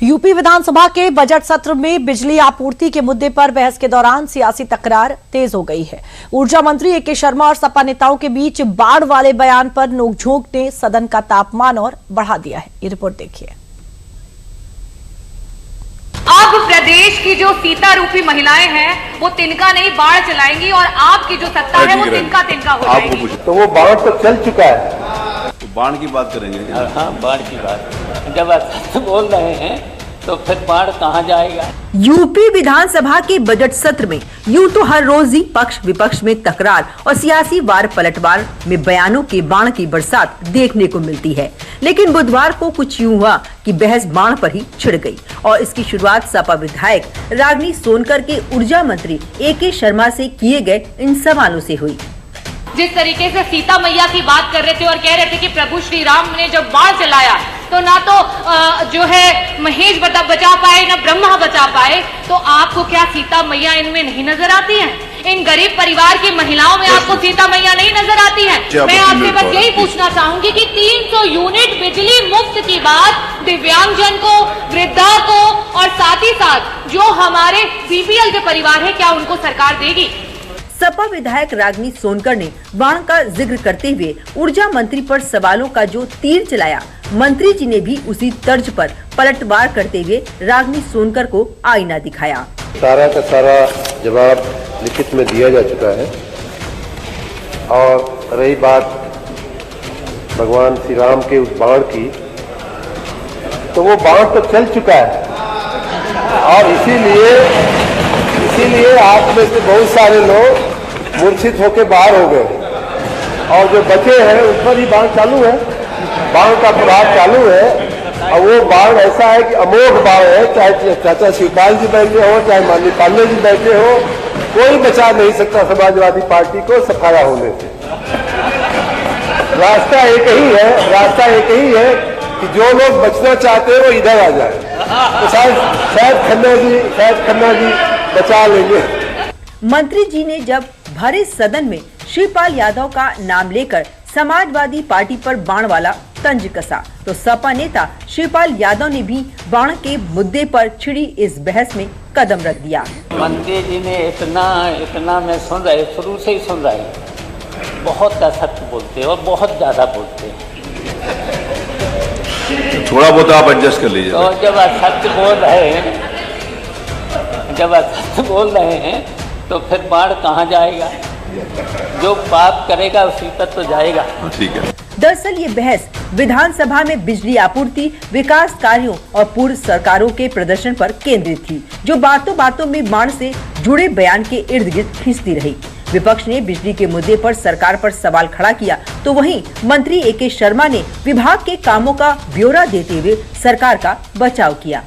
UP विधानसभा के budget सत्र में बिजली आपूर्ति के मुद्दे पर बहस के दौरान सियासी तकरार तेज हो गई है। ऊर्जा मंत्री ए के शर्मा और सपा नेताओं के बीच बाढ़ वाले बयान पर नोकझोंक ने सदन का तापमान और बढ़ा दिया है। ये रिपोर्ट देखिए। अब प्रदेश की जो सीता रूपी महिलाएं हैं वो तिनका नहीं बाढ़ चलाएंगी और आपकी जो सत्ता है वो तिनका तिनका हो जाएगी। तो वो बाढ़ तो चल चुका है, तो बाढ़ की बात करेंगे। हाँ, बाढ़ की बात जब आप बोल रहे हैं तो फिर बाढ़ कहाँ जाएगा। यूपी विधानसभा के बजट सत्र में यूं तो हर रोज ही पक्ष विपक्ष में तकरार और सियासी वार पलटवार में बयानों के बाण की बरसात देखने को मिलती है, लेकिन बुधवार को कुछ यूं हुआ कि बहस बाण पर ही छिड़ गई और इसकी शुरुआत सपा विधायक रागिनी सोनकर के ऊर्जा मंत्री ए के शर्मा से किए गए इन सवालों से हुई। जिस तरीके से सीता मैया की बात कर रहे थे और कह रहे थे कि प्रभु श्री राम ने जब बाढ़ चलाया तो ना तो जो है महेश बचा पाए ना ब्रह्मा बचा पाए, तो आपको क्या सीता मैया इनमें नहीं नजर आती हैं? इन गरीब परिवार की महिलाओं में आपको सीता मैया नहीं नजर आती हैं? मैं आपसे बस यही पूछना चाहूंगी कि 300 यूनिट बिजली मुफ्त की बात दिव्यांगजन को, वृद्धा को और साथ ही साथ जो हमारे बीपीएल के परिवार है, क्या उनको सरकार देगी? सपा विधायक रागिनी सोनकर ने बाढ़ का जिक्र करते हुए ऊर्जा मंत्री पर सवालों का जो तीर चलाया, मंत्री जी ने भी उसी तर्ज पर पलटवार करते हुए रागिनी सोनकर को आईना दिखाया। सारा का सारा जवाब लिखित में दिया जा चुका है और रही बात भगवान श्री राम के उस बाढ़ की, तो वो बाढ़ तो चल चुका है और इसीलिए आप में से बहुत सारे लोग मूर्छित होकर बाहर हो गए और जो बचे हैं उस पर ही बाढ़ चालू है, बाढ़ का प्रभाव चालू है। और वो बाढ़ ऐसा है कि अमोघ बाढ़ है, चाहे चाचा शिवपाल जी बैठे हो, चाहे माननीय पांडे जी बैठे हो, कोई बचा नहीं सकता समाजवादी पार्टी को सफाया होने से। रास्ता एक ही है कि जो लोग बचना चाहते हैं वो इधर आ जाए, तो शायद खन्ना जी बचा लेंगे। मंत्री जी ने जब भरे सदन में शिवपाल यादव का नाम लेकर समाजवादी पार्टी पर बाण वाला तंज कसा, तो सपा नेता शिवपाल यादव ने भी बाण के मुद्दे पर छिड़ी इस बहस में कदम रख दिया। मंत्री जी ने इतना मैं सुन रहे, शुरू से ही सुन रहे, बहुत असत्य बोलते और बहुत ज्यादा बोलते। थोड़ा बहुत आप एडजस्ट कर लीजिए। और जब असत्य बोल रहे हैं तो फिर बाढ़ कहाँ जाएगा? जो पाप करेगा उसी पर तो जाएगा। ठीक है। दरअसल ये बहस विधानसभा में बिजली आपूर्ति, विकास कार्यों और पूर्व सरकारों के प्रदर्शन पर केंद्रित थी, जो बातों बातों में बाढ़ से जुड़े बयान के इर्द गिर्द खींचती रही। विपक्ष ने बिजली के मुद्दे पर सरकार पर सवाल खड़ा किया, तो वहीं मंत्री ए के शर्मा ने विभाग के कामों का ब्यौरा देते हुए सरकार का बचाव किया।